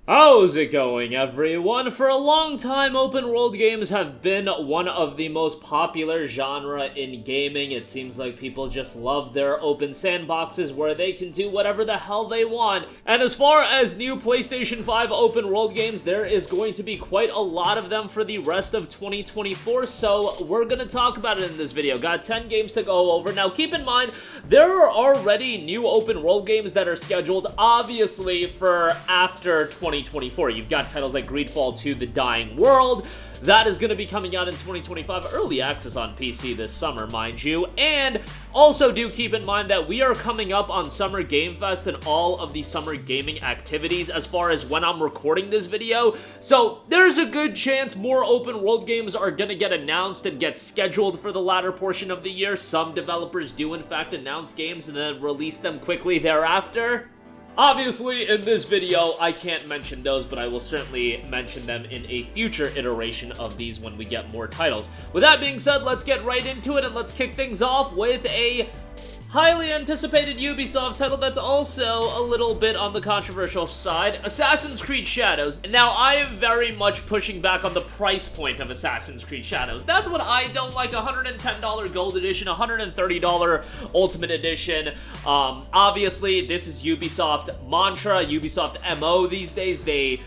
How's it going, everyone? For a long time, open world games have been one of the most popular genre in gaming. It seems like people just love their open sandboxes where they can do whatever the hell they want. And as far as new PlayStation 5 open world games, there is going to be quite a lot of them for the rest of 2024, so we're gonna talk about it in this video. Got 10 games to go over. Now, keep in mind, there are already new open world games that are scheduled, obviously, for after 2024. You've got titles like Greedfall 2: The Dying World. That is going to be coming out in 2025, early access on PC this summer, mind you. And also do keep in mind that we are coming up on Summer Game Fest and all of the summer gaming activities as far as when I'm recording this video. So there's a good chance more open world games are going to get announced and get scheduled for the latter portion of the year. Some developers do in fact announce games and then release them quickly thereafter. Obviously, in this video, I can't mention those, but I will certainly mention them in a future iteration of these when we get more titles. With that being said, let's get right into it, and let's kick things off with a highly anticipated Ubisoft title that's also a little bit on the controversial side, Assassin's Creed Shadows. Now, I am very much pushing back on the price point of Assassin's Creed Shadows. That's what I don't like. $110 Gold Edition, $130 Ultimate Edition. Obviously, this is Ubisoft mantra, Ubisoft MO these days. They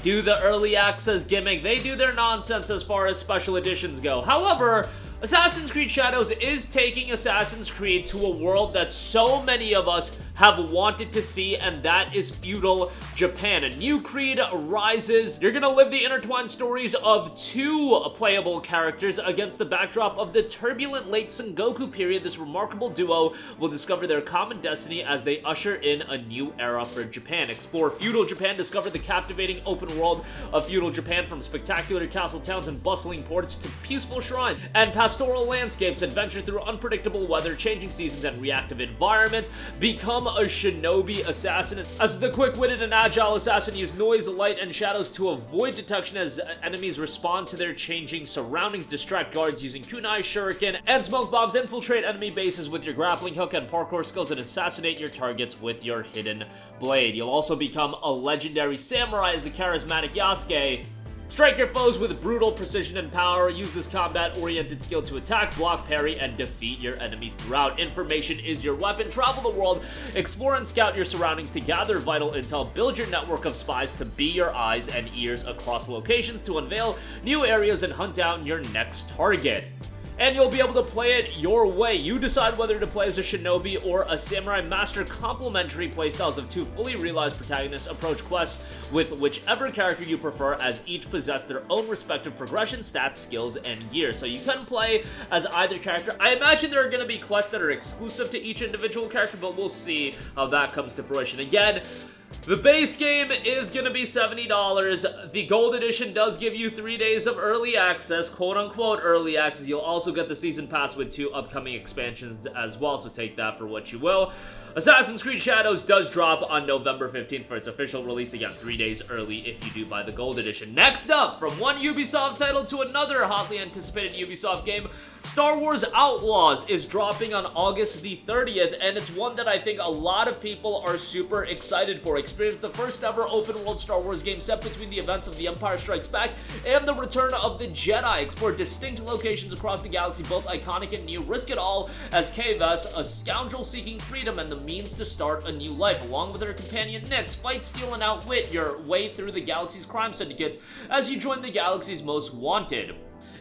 do the early access gimmick. They do their nonsense as far as special editions go. However, Assassin's Creed Shadows is taking Assassin's Creed to a world that so many of us have wanted to see, and that is feudal Japan. A new Creed rises. You're gonna live the intertwined stories of two playable characters against the backdrop of the turbulent late Sengoku period. This remarkable duo will discover their common destiny as they usher in a new era for Japan. Explore feudal Japan, discover the captivating open world of feudal Japan, from spectacular castle towns and bustling ports to peaceful shrines and pastoral landscapes. Adventure through unpredictable weather, changing seasons, and reactive environments. Become a shinobi assassin. As the quick-witted and agile assassin, use noise, light, and shadows to avoid detection as enemies respond to their changing surroundings. Distract guards using kunai, shuriken, and smoke bombs. Infiltrate enemy bases with your grappling hook and parkour skills, and assassinate your targets with your hidden blade. You'll also become a legendary samurai as the charismatic Yasuke. Strike your foes with brutal precision and power. Use this combat-oriented skill to attack, block, parry, and defeat your enemies throughout. Information is your weapon. Travel the world, explore and scout your surroundings to gather vital intel. Build your network of spies to be your eyes and ears across locations to unveil new areas and hunt down your next target. And you'll be able to play it your way. You decide whether to play as a shinobi or a samurai. Master complementary playstyles of two fully realized protagonists. Approach quests with whichever character you prefer, as each possess their own respective progression, stats, skills, and gear. So you can play as either character. I imagine there are going to be quests that are exclusive to each individual character, but we'll see how that comes to fruition. Again, the base game is going to be $70. The Gold Edition does give you 3 days of early access, quote-unquote early access. You'll also get the Season Pass with 2 upcoming expansions as well, so take that for what you will. Assassin's Creed Shadows does drop on November 15th for its official release. Again, 3 days early if you do buy the Gold Edition. Next up, from one Ubisoft title to another hotly anticipated Ubisoft game, Star Wars Outlaws is dropping on August the 30th, and it's one that I think a lot of people are super excited for. Experience the first ever open-world Star Wars game set between the events of The Empire Strikes Back and the Return of the Jedi. Explore distinct locations across the galaxy, both iconic and new. Risk it all as Kayves, a scoundrel seeking freedom and the means to start a new life. Along with her companion Nyx, fight, steal, and outwit your way through the galaxy's crime syndicates as you join the galaxy's most wanted.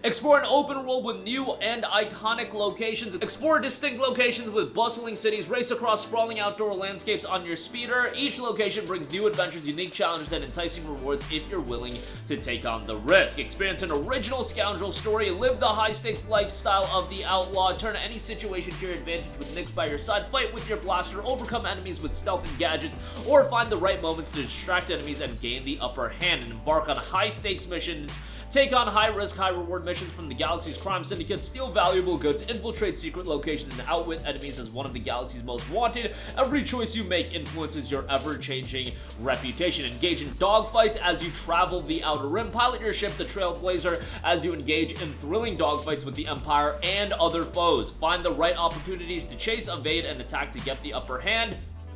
Explore an open world with new and iconic locations. Explore distinct locations with bustling cities. Race across sprawling outdoor landscapes on your speeder. Each location brings new adventures, unique challenges, and enticing rewards if you're willing to take on the risk. Experience an original scoundrel story. Live the high-stakes lifestyle of the outlaw. Turn any situation to your advantage with Nyx by your side. Fight with your blaster. Overcome enemies with stealth and gadgets. Or find the right moments to distract enemies and gain the upper hand. And embark on high-stakes missions. Take on high-risk, high-reward missions from the galaxy's crime syndicate, steal valuable goods, infiltrate secret locations, and outwit enemies as one of the galaxy's most wanted. Every choice you make influences your ever-changing reputation. Engage in dogfights as you travel the Outer Rim. Pilot your ship, the Trailblazer, as you engage in thrilling dogfights with the Empire and other foes. Find the right opportunities to chase, evade, and attack to get the upper hand.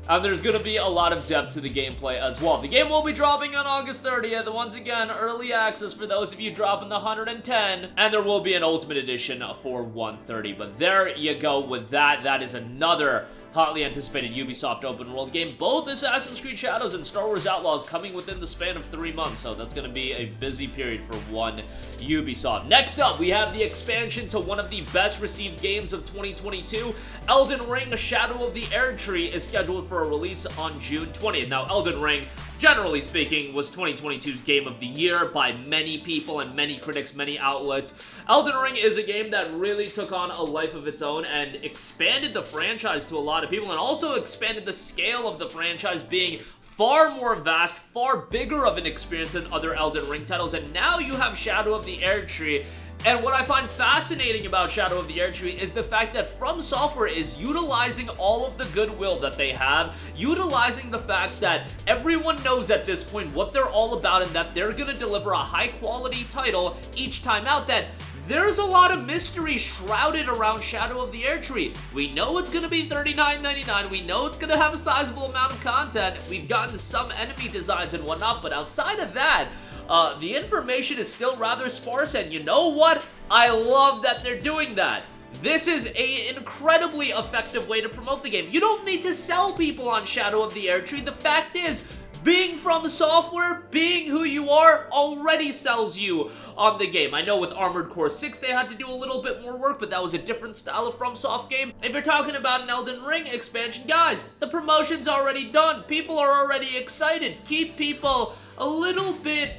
And there's going to be a lot of depth to the gameplay as well. The game will be dropping on August 30th. Once again, early access for those of you dropping the 110. And there will be an Ultimate Edition for 130. But there you go with that. That is another hotly anticipated Ubisoft open world game. Both Assassin's Creed Shadows and Star Wars Outlaws coming within the span of 3 months, so that's going to be a busy period for one Ubisoft. Next up, we have the expansion to one of the best received games of 2022. Elden Ring Shadow of the Erdtree is scheduled for a release on June 20th. Now, Elden Ring, generally speaking, was 2022's Game of the Year by many people and many critics, many outlets. Elden Ring is a game that really took on a life of its own and expanded the franchise to a lot of people, and also expanded the scale of the franchise, being far more vast, far bigger of an experience than other Elden Ring titles. And now you have Shadow of the Erdtree. And what I find fascinating about Shadow of the Erdtree is the fact that From Software is utilizing all of the goodwill that they have, utilizing the fact that everyone knows at this point what they're all about and that they're going to deliver a high-quality title each time out, that there's a lot of mystery shrouded around Shadow of the Erdtree. We know it's going to be $39.99. We know it's going to have a sizable amount of content. We've gotten some enemy designs and whatnot, but outside of that, the information is still rather sparse, and you know what? I love that they're doing that. This is an incredibly effective way to promote the game. You don't need to sell people on Shadow of the Erdtree. The fact is, being From Software, being who you are, already sells you on the game. I know with Armored Core 6 they had to do a little bit more work, but that was a different style of FromSoft game. If you're talking about an Elden Ring expansion, guys, the promotion's already done. People are already excited. Keep people a little bit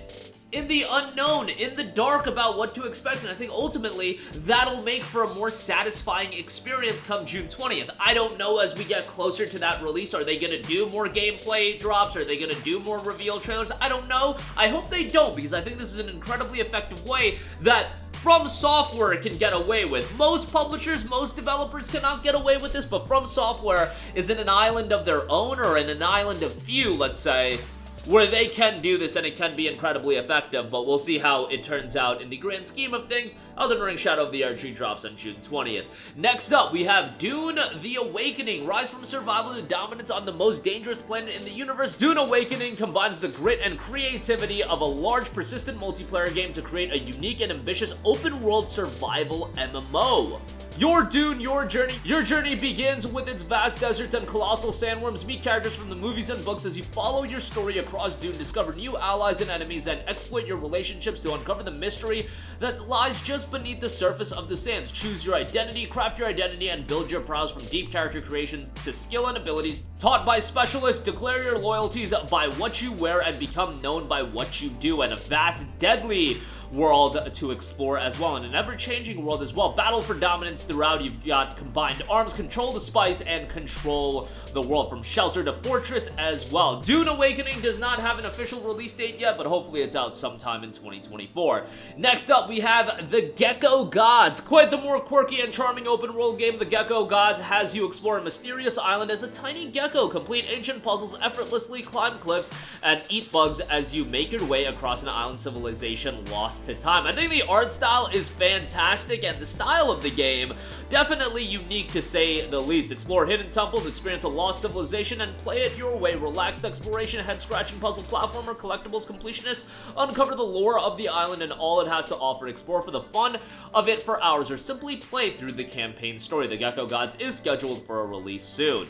in the unknown, in the dark about what to expect, and I think ultimately that'll make for a more satisfying experience come June 20th. I don't know as we get closer to that release, are they gonna do more gameplay drops? Are they gonna do more reveal trailers? I don't know. I hope they don't, because I think this is an incredibly effective way that From Software can get away with. Most publishers, most developers cannot get away with this, but From Software is in an island of their own, or in an island of few, let's say, where they can do this and it can be incredibly effective, but we'll see how it turns out in the grand scheme of things. Elden Ring Shadow of the Erdtree drops on June 20th. Next up, we have Dune the Awakening. Rise from survival to dominance on the most dangerous planet in the universe. Dune Awakening combines the grit and creativity of a large, persistent multiplayer game to create a unique and ambitious open-world survival MMO. Your Dune, your journey. Your journey begins with its vast desert and colossal sandworms. Meet characters from the movies and books as you follow your story across Dune, discover new allies and enemies, and exploit your relationships to uncover the mystery that lies just beneath the surface of the sands. Choose your identity, craft your identity, and build your prowess from deep character creations to skill and abilities taught by specialists. Declare your loyalties by what you wear and become known by what you do, and a vast, deadly world to explore as well, in an ever-changing world as well. Battle for dominance throughout. You've got combined arms, control the spice, and control the world from shelter to fortress as well. Dune Awakening does not have an official release date yet, but hopefully it's out sometime in 2024. Next up, we have the Gecko Gods. Quite the more quirky and charming open world game. The Gecko Gods has you explore a mysterious island as a tiny gecko, complete ancient puzzles, effortlessly climb cliffs, and eat bugs as you make your way across an island civilization lost to time. I think the art style is fantastic, and the style of the game definitely unique to say the least. Explore hidden temples, experience a lost civilization, and play it your way. Relaxed exploration, head-scratching puzzle platformer, collectibles completionist, uncover the lore of the island and all it has to offer. Explore for the fun of it for hours, or simply play through the campaign story. The Gecko Gods is scheduled for a release soon.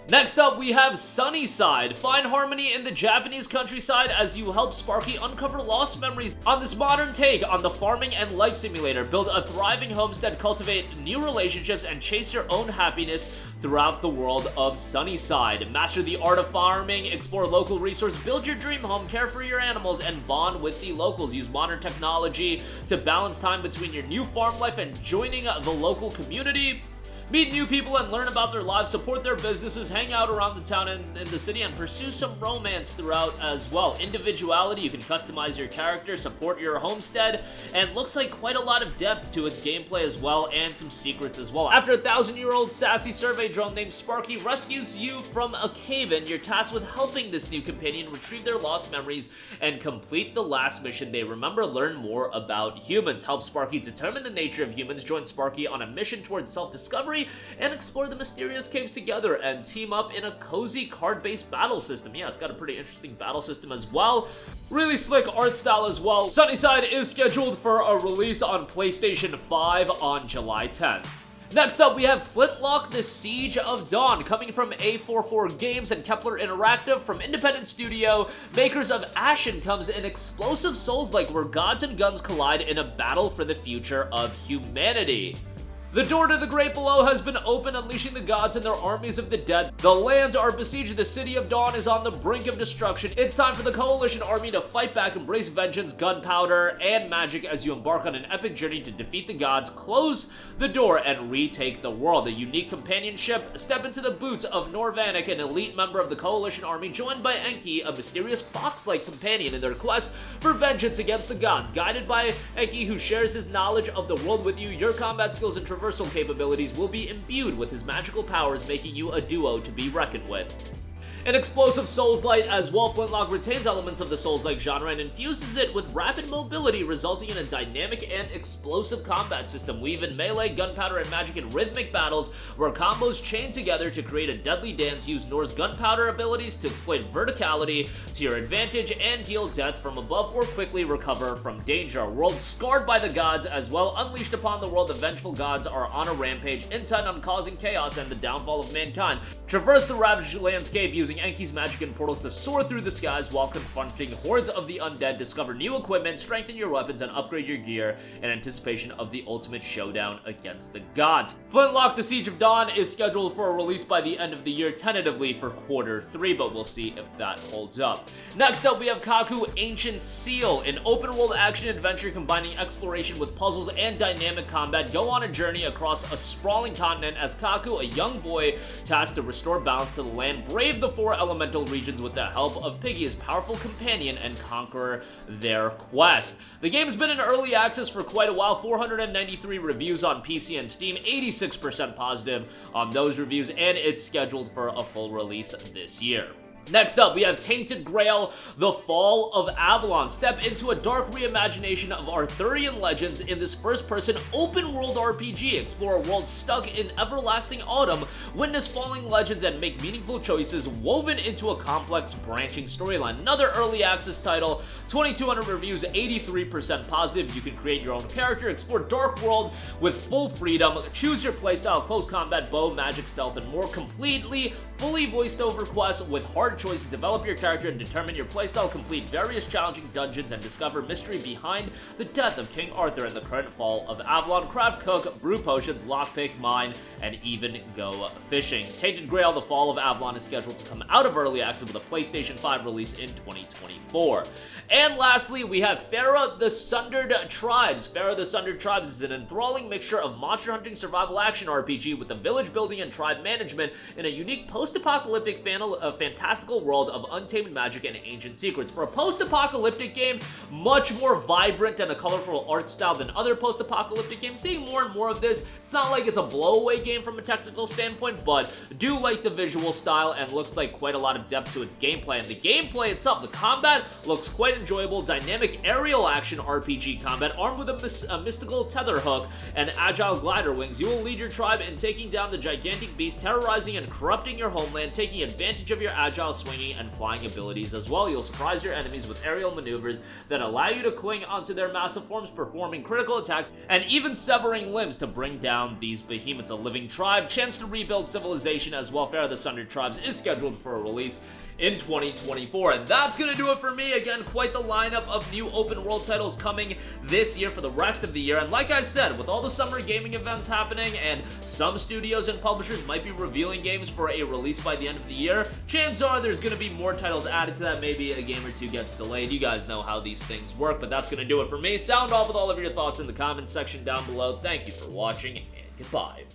Next up, we have SunnySide. Find harmony in the Japanese countryside as you help Sparky uncover lost memories on this modern take on the farming and life simulator. Build a thriving homestead, cultivate new relationships, and chase your own happiness throughout the world of SunnySide. Master the art of farming, explore local resources, build your dream home, care for your animals, and bond with the locals. Use modern technology to balance time between your new farm life and joining the local community. Meet new people and learn about their lives, support their businesses, hang out around the town and the city, and pursue some romance throughout as well. Individuality, you can customize your character, support your homestead, and looks like quite a lot of depth to its gameplay as well, and some secrets as well. After a 1,000-year-old sassy survey drone named Sparky rescues you from a cave-in, you're tasked with helping this new companion retrieve their lost memories and complete the last mission they remember. Learn more about humans. Help Sparky determine the nature of humans. Join Sparky on a mission towards self-discovery story and explore the mysterious caves together and team up in a cozy card-based battle system. Yeah, it's got a pretty interesting battle system as well. Really slick art style as well. SunnySide is scheduled for a release on PlayStation 5 on July 10th. Next up, we have Flintlock: The Siege of Dawn, coming from A44 Games and Kepler Interactive. From independent studio makers of Ashen comes an explosive Souls-like where gods and guns collide in a battle for the future of humanity. The door to the great below has been opened, unleashing the gods and their armies of the dead. The lands are besieged. The city of Dawn is on the brink of destruction. It's time for the coalition army to fight back, embrace vengeance, gunpowder, and magic as you embark on an epic journey to defeat the gods, close the door, and retake the world. A unique companionship. Step into the boots of Norvanik, an elite member of the coalition army, joined by Enki, a mysterious fox-like companion in their quest for vengeance against the gods. Guided by Enki, who shares his knowledge of the world with you, your combat skills and traversal capabilities will be imbued with his magical powers, making you a duo to be reckoned with. An explosive Souls-like as well, Flintlock retains elements of the Souls-like genre and infuses it with rapid mobility, resulting in a dynamic and explosive combat system. Weave in melee, gunpowder, and magic in rhythmic battles where combos chain together to create a deadly dance. Use Nor's gunpowder abilities to exploit verticality to your advantage and deal death from above or quickly recover from danger. A world scarred by the gods as well. Unleashed upon the world, the vengeful gods are on a rampage, intent on causing chaos and the downfall of mankind. Traverse the ravaged landscape using Enki's magic and portals to soar through the skies while confronting hordes of the undead. Discover new equipment, strengthen your weapons, and upgrade your gear in anticipation of the ultimate showdown against the gods. Flintlock: The Siege of Dawn is scheduled for a release by the end of the year, tentatively for Q3, but we'll see if that holds up. Next up, we have KAKU: Ancient Seal, an open-world action-adventure combining exploration with puzzles and dynamic combat. Go on a journey across a sprawling continent as KAKU, a young boy tasked to restore balance to the land, brave the four elemental regions with the help of Piggy, his powerful companion, and conquer their quest. The game's been in early access for quite a while. 493 reviews on PC and Steam, 86% positive on those reviews, and it's scheduled for a full release this year. Next up, we have Tainted Grail: The Fall of Avalon. Step into a dark reimagination of Arthurian legends in this first-person open-world RPG. Explore a world stuck in everlasting autumn, witness falling legends, and make meaningful choices woven into a complex, branching storyline. Another early access title, 2,200 reviews, 83% positive. You can create your own character, explore dark world with full freedom, choose your playstyle, close combat, bow, magic, stealth, and more. Completely, fully voiced-over quests with hard choices. Develop your character and determine your playstyle. Complete various challenging dungeons and discover mystery behind the death of King Arthur and the current fall of Avalon. Craft, cook, brew potions, lockpick, mine, and even go fishing. Tainted Grail: The Fall of Avalon is scheduled to come out of early access with a PlayStation 5 release in 2024. And lastly, we have Fera: The Sundered Tribes. Fera: The Sundered Tribes is an enthralling mixture of monster hunting survival action RPG with the village building and tribe management in a unique post-apocalyptic fantastical world of untamed magic and ancient secrets. For a post-apocalyptic game, much more vibrant and a colorful art style than other post-apocalyptic games. Seeing more and more of this. It's not like it's a blowaway game from a technical standpoint, but do like the visual style and looks like quite a lot of depth to its gameplay. And the gameplay itself, the combat looks quite enjoyable. Dynamic aerial action RPG combat armed with a mystical tether hook and agile glider wings. You will lead your tribe in taking down the gigantic beast, terrorizing and corrupting your homeland, taking advantage of your agile, swinging, and flying abilities as well. You'll surprise your enemies with aerial maneuvers that allow you to cling onto their massive forms, performing critical attacks, and even severing limbs to bring down these behemoths. A living tribe, chance to rebuild civilization as well. Fera: The Sundered Tribes is scheduled for a release in 2024. And that's gonna do it for me. Again, quite the lineup of new open world titles coming this year for the rest of the year. And like I said, with all the summer gaming events happening and some studios and publishers might be revealing games for a release by the end of the year, chances are there's gonna be more titles added to that. Maybe a game or two gets delayed. You guys know how these things work, but that's gonna do it for me. Sound off with all of your thoughts in the comments section down below. Thank you for watching, and goodbye.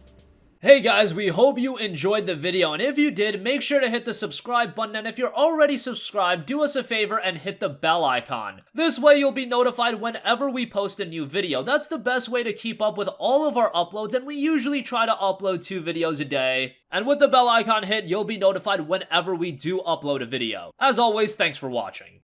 Hey guys, we hope you enjoyed the video, and if you did, make sure to hit the subscribe button, and if you're already subscribed, do us a favor and hit the bell icon. This way you'll be notified whenever we post a new video. That's the best way to keep up with all of our uploads, and we usually try to upload 2 videos a day. And with the bell icon hit, you'll be notified whenever we do upload a video. As always, thanks for watching.